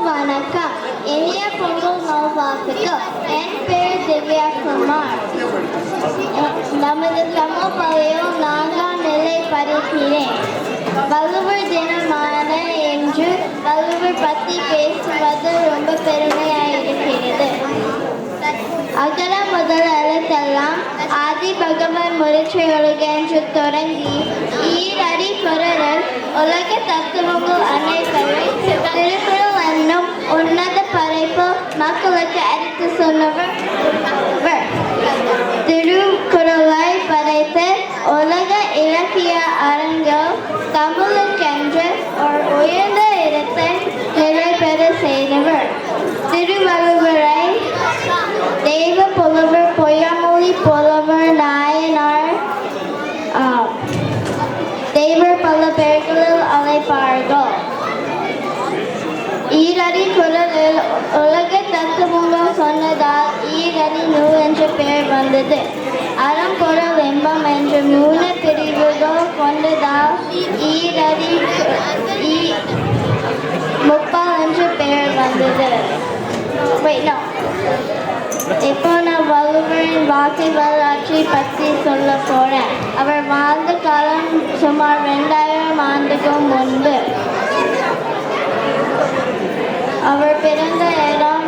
வணக்கம். இனிய பொங்கல் நல்வாழ்த்துக்கள். என் பெயர் திவ்யா குமார். நமது தமிழ் பள்ளியில் 4ஆம் நிலை படிக்கிறேன். வள்ளுவர் தினமான என்று வள்ளுவர் பற்றி பேசுவது ரொம்ப பெருமையாக இருக்கிறது. அகர முதல் எழுத்தெல்லாம் ஆதி பகவான் முயற்சி ஒழுக என்று தொடங்கி ஈரடி குரலில் உலக தத்துவங்கள் அனைத்தையும் திருக்குறள் என்னும் உன்னத படைப்பு மக்களுக்கு எடுத்து சொன்னவர் திருக்குறளை படைத்து உலக இலக்கிய அரங்கில் தமிழுக்கென்று ஒரு உயர்ந்த இடத்தை நிலை பெற செய்தவர். திருவள்ளுவரை தெய்வ புலவர், பொய்யாமொழி புலவர், நாயனார், தேவர் பல பெயர்களில் அழைப்பார்கள். ஈரடி குரலில் உலக தத்துவங்கள் சொன்னதால் ஈரடி நூல் என்ற பெயர் வந்தது. அறம் பொருள் இன்பம் என்ற 3 பிரிவுகள் கொண்டதால் ஈரடி முப்பால் என்ற பெயர் வந்தது. இப்போ நான் வள்ளுவரின் வாழ்க்கை வரலாற்றை பற்றி சொல்ல போறேன். அவர் வாழ்ந்த காலம் சுமார் 2000 ஆண்டுகள் முன்பு. அவர் பிறந்த இடம்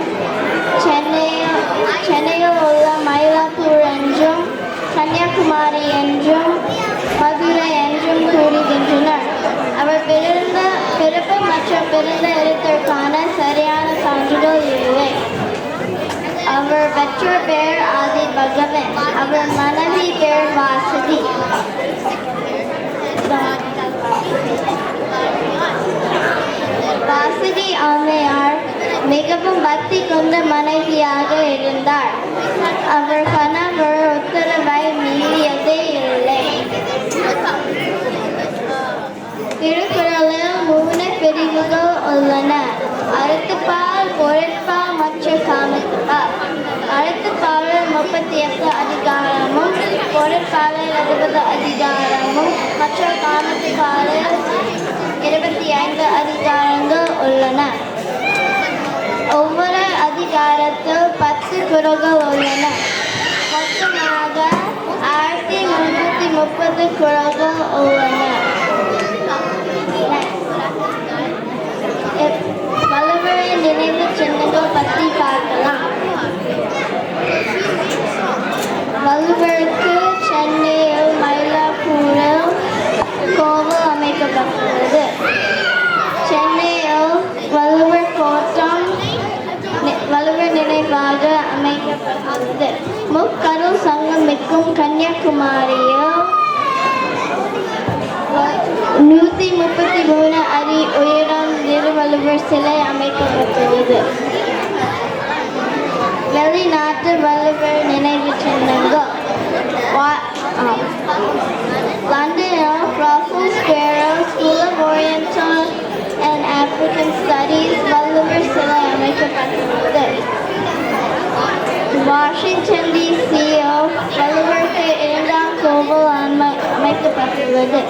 சென்னையில் உள்ள மயிலாப்பூர் என்றும் கன்னியாகுமரி என்றும் மதுரை என்றும் கூறுகின்றனர். அவர் பிறப்பு மற்றும் பிறந்த இடத்திற்கான சரியான சான்றுகள் இல்லை. அவர் பெற்றோர் பெயர் ஆதி பகவன். அவர் மனைவி பெயர் வாசுகி. வாசுகி அம்மையார் மிகவும் பக்தி கொண்ட மனைவியாக இருந்தார். அவர் கணவர் உத்தரவை மீறியதே இல்லை. திருக்குறளில் 3 பிரிவுகள் உள்ளன. அறத்துப்பால், பொருட்பால் மற்றும் காமத்துப்பால். அறத்துப்பாலில் 38 அதிகாரமும் பொருட்பாலில் 60 அதிகாரமும் மற்றும் காமத்துப்பாலில் 25 அதிகாரங்கள் உள்ளன. ஒவ்வொரு அதிகாரத்தில் 10 குறள்கள் உள்ளன. மொத்தமாக 1330 குறள்கள் உள்ளன. வள்ளுவரின் நினைவு சின்னங்கள் பற்றி பார்க்கலாம். வள்ளுவருக்கு சென்னையில் மயிலாப்பூரில் கோவில் அமைக்கப்பட்டுள்ளது. சென்னையில் வள்ளுவர் கோட்டம் வள்ளுவர் நினைவாக அமைக்கப்பட்டுள்ளது. முக்கடல் சங்கமிக்கும் கன்னியாகுமரியில் 133 அடி உயரம் திருவள்ளுவர் சிலை அமைக்கப்பட்டுள்ளது. வெளிநாட்டு வள்ளுவர் நினைவு சின்னங்கள். லண்டனில் Raffles Square School of Oriental and African Studies Valluvar சிலை அமைக்கப்பட்டுள்ளது. வாஷிங்டன் டிசியில் வள்ளுவருக்கு 2ஆம் கோவில் அமைக்கப்பட்டுள்ளது.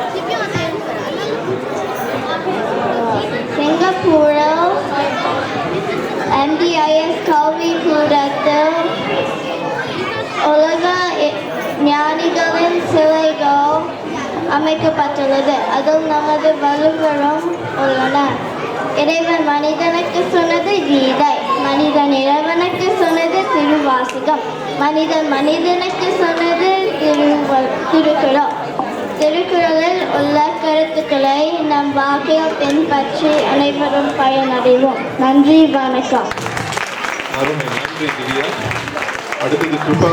சிங்கப்பூரில் MDIS கல்வி கூடத்தில் உலக ஞானிகளின் சிலைகள் அமைக்கப்பட்டுள்ளது. அதில் நமது வள்ளுவரும் உள்ளனர். இறைவன் மனிதனுக்கு சொன்னது கீதை, மனிதன் இறைவனுக்கு சொன்னது திருவாசகம், மனிதன் மனிதனுக்கு சொன்னது திருக்குறள். திருக்குறளில் உள்ள கருத்துக்களை நம் வாழ்க்கையில் பின்பற்றி அனைவரும் பயனடைவோம். நன்றி, வணக்கம். அருமை, நன்றி திவ்யா. அடுத்தது கிருபா.